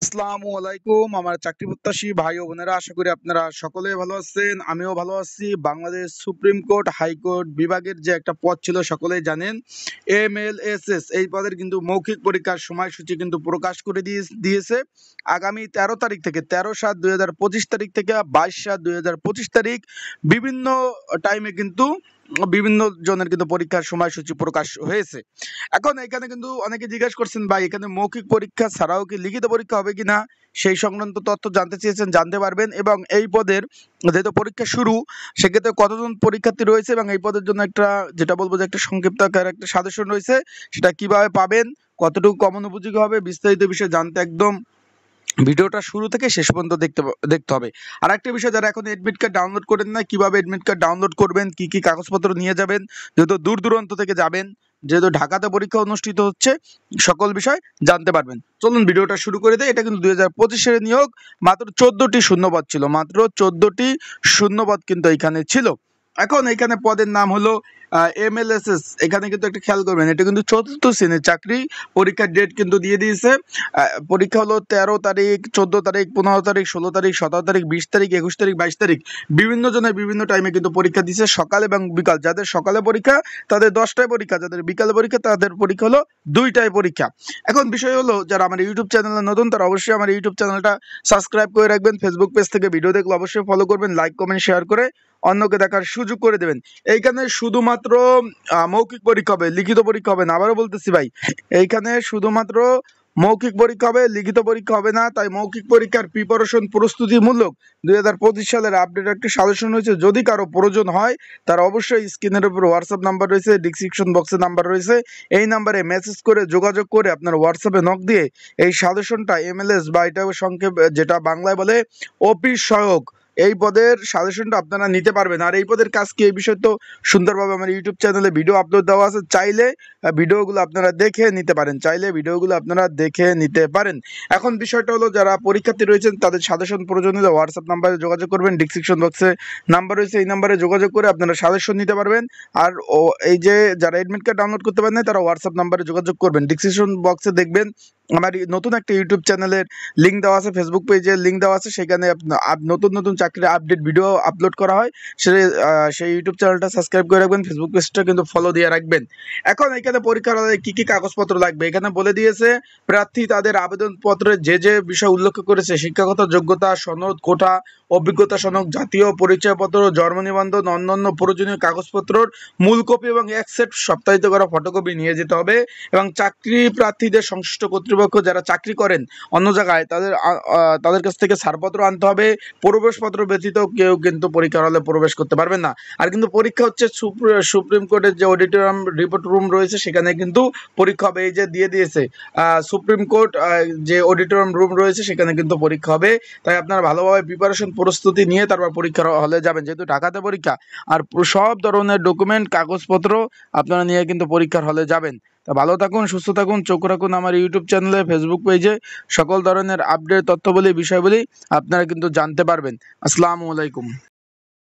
আসসালামু আলাইকুম আমার চাকরি প্রত্যাশী ভাই ও বোনেরা, আশা করি আপনারা সকলেই ভালো আছেন। আমিও ভালো আছি। বাংলাদেশ সুপ্রিম কোর্ট হাইকোর্ট বিভাগের যে একটা পদ ছিল সকলেই জানেন, MLSS, এই পদের কিন্তু মৌখিক পরীক্ষার সময়সূচি কিন্তু প্রকাশ করে দিয়েছে। আগামী 13 তারিখ থেকে 13/7/2025 তারিখ থেকে 22/7/2025 তারিখ বিভিন্ন টাইমে কিন্তু বিভিন্ন জনের কিন্তু পরীক্ষার সময়সূচি প্রকাশ হয়েছে। এখন এখানে কিন্তু অনেকে জিজ্ঞাসা করছেন, ভাই এখানে মৌখিক পরীক্ষা ছাড়াও কি লিখিত পরীক্ষা হবে কিনা, সেই সংক্রান্ত তথ্য জানতে চেয়েছেন, জানতে পারবেন। এবং এই পদের যেহেতু পরীক্ষা শুরু, সেক্ষেত্রে কতজন পরীক্ষার্থী রয়েছে এবং এই পদের জন্য একটা, যেটা বলবো যে একটা সংক্ষিপ্ত আকারে একটা সাজেশন রয়েছে, সেটা কিভাবে পাবেন, কতটুকু কমন উপযোগী হবে, বিস্তারিত বিষয়ে জানতে একদম ভিডিওটা শুরু থেকে শেষ পর্যন্ত দেখতে হবে। আর একটা বিষয়, যারা এখন এডমিট কার্ড ডাউনলোড করেন না, কিভাবে এডমিট কার্ড ডাউনলোড করবেন, কি কি কাগজপত্র নিয়ে যাবেন, যেহেতু দূর দূরান্ত থেকে যাবেন, যেহেতু ঢাকাতে পরীক্ষা অনুষ্ঠিত হচ্ছে, সকল বিষয় জানতে পারবেন। চলুন ভিডিওটা শুরু করে দেয়। এটা কিন্তু 2025-এর নিয়োগ। মাত্র 14টি শূন্যপদ ছিল, মাত্র 14টি শূন্যপদ কিন্তু এখানে ছিল। এখন এখানে পদের নাম হলো MLSS। এখানে কিন্তু একটা খেয়াল করবেন, এটা কিন্তু 4র্থ শ্রেণীর চাকরি। পরীক্ষার ডেট কিন্তু দিয়ে দিয়েছে। পরীক্ষা হলো 13 তারিখ, 14 তারিখ, 15 তারিখ, 16 তারিখ, 17 তারিখ, 20 তারিখ, 21 তারিখ, 22 তারিখ। বিভিন্ন জনের বিভিন্ন টাইমে কিন্তু পরীক্ষা দিচ্ছে, সকাল এবং বিকাল। যাদের সকালে পরীক্ষা তাদের 10টায় পরীক্ষা, যাদের বিকালে পরীক্ষা তাদের পরীক্ষা হলো 2টায় পরীক্ষা। এখন বিষয় হলো, যারা আমার ইউটিউব চ্যানেলে নতুন তারা অবশ্যই আমার ইউটিউব চ্যানেলটা সাবস্ক্রাইব করে রাখবেন। ফেসবুক পেজ থেকে ভিডিও দেখলে অবশ্যই ফলো করবেন, লাইক কমেন্ট শেয়ার করে অন্যকে দেখার সুযোগ করে দেবেন। এইখানে শুধুমাত্র মৌখিক পরীক্ষা হবে, লিখিত পরীক্ষা হবে না। আবারও বলতেছি ভাই, এইখানে শুধুমাত্র মৌখিক পরীক্ষা হবে, লিখিত পরীক্ষা হবে না। তাই মৌখিক পরীক্ষার প্রিপারেশন প্রস্তুতিমূলক 2025 সালের আপডেট একটি সাজেশন হয়েছে। যদি কারো প্রয়োজন হয় তারা অবশ্যই স্ক্রিনের উপর হোয়াটসঅ্যাপ নাম্বার রয়েছে, ডিসক্রিপশন বক্সে নাম্বার রয়েছে, এই নাম্বারে মেসেজ করে যোগাযোগ করে আপনার হোয়াটসঅ্যাপে নক দিয়ে এই সাজেশনটা MLS বা এটা সংক্ষেপ যেটা বাংলায় বলে অফিস সহায়ক, এই পদের সাজেশনটা আপনারা নিতে পারবেন। আর এই পদের কাজ কি, এই বিষয়ে তো সুন্দরভাবে আমার ইউটিউব চ্যানেলে ভিডিও আপলোড দেওয়া আছে, চাইলে ভিডিওগুলো আপনারা দেখে নিতে পারেন, চাইলে ভিডিওগুলো আপনারা দেখে নিতে পারেন। এখন বিষয়টা হলো, যারা পরীক্ষার্থী রয়েছেন তাদের সাজেশন প্রয়োজন হলে হোয়াটসঅ্যাপ নাম্বারে যোগাযোগ করবেন, ডিসক্রিপশন বক্সে নাম্বার রয়েছে, এই নাম্বারে যোগাযোগ করে আপনারা সাজেশন নিতে পারবেন। আর এই যে যারা এডমিট কার্ড ডাউনলোড করতে পারেন না, তারা হোয়াটসঅ্যাপ নাম্বারে যোগাযোগ করবেন। ডিসক্রিপশন বক্সে দেখবেন আমার নতুন একটা ইউটিউব চ্যানেলের লিঙ্ক দেওয়া আছে, ফেসবুক পেজের লিঙ্ক দেওয়া আছে, সেখানে নতুন নতুন চাকরির আপডেট ভিডিও আপলোড করা হয়। সেই ইউটিউব চ্যানেলটা সাবস্ক্রাইব করে রাখবেন, ফেসবুক পেজটা কিন্তু ফলো দিয়ে রাখবেন। এখন এখানে পরীক্ষার হলে কি কি কাগজপত্র লাগবে এখানে বলে দিয়েছে। প্রার্থী তাদের আবেদনপত্রে যে যে বিষয় উল্লেখ করেছে, শিক্ষাগত যোগ্যতা, সনদ, কোটা, অভিজ্ঞতা সনদ, জাতীয় পরিচয়পত্র, জন্ম নিবন্ধন, অন্যান্য প্রয়োজনীয় কাগজপত্রর মূল কপি এবং এক সেট সপ্তাহিত করা ফটোকপি নিয়ে যেতে হবে। এবং চাকরি প্রার্থীদের সংশ্লিষ্ট কর্তৃপক্ষ যারা চাকরি করেন অন্য জায়গায়, তাদের কাছ থেকে ছাড়পত্র আনতে হবে। প্রবেশপত্র ব্যতীত কেউ কিন্তু পরীক্ষার হলে প্রবেশ করতে পারবেন না। আর কিন্তু পরীক্ষা হচ্ছে সুপ্রিম কোর্টের যে অডিটোরিয়াম রিপোর্ট রুম রয়েছে, সেখানে কিন্তু পরীক্ষা হবে। এই যে দিয়ে দিয়েছে সুপ্রিম কোর্ট যে অডিটোরিয়াম রুম রয়েছে, সেখানে কিন্তু পরীক্ষা হবে। তাই আপনারা ভালোভাবে প্রিপারেশন প্রস্তুতি নিয়ে তারপর পরীক্ষার হলে যাবেন, যেহেতু ঢাকাতে পরীক্ষা। আর সব ধরনের ডকুমেন্ট কাগজপত্র আপনারা নিয়ে কিন্তু পরীক্ষার হলে যাবেন। তা ভালো থাকুন, সুস্থ থাকুন, চোখ রাখুন আমার ইউটিউব চ্যানেলে, ফেসবুক পেজে। সকল ধরনের আপডেট তথ্যবলী বিষয়বলী আপনারা কিন্তু জানতে পারবেন। আসসালামু আলাইকুম।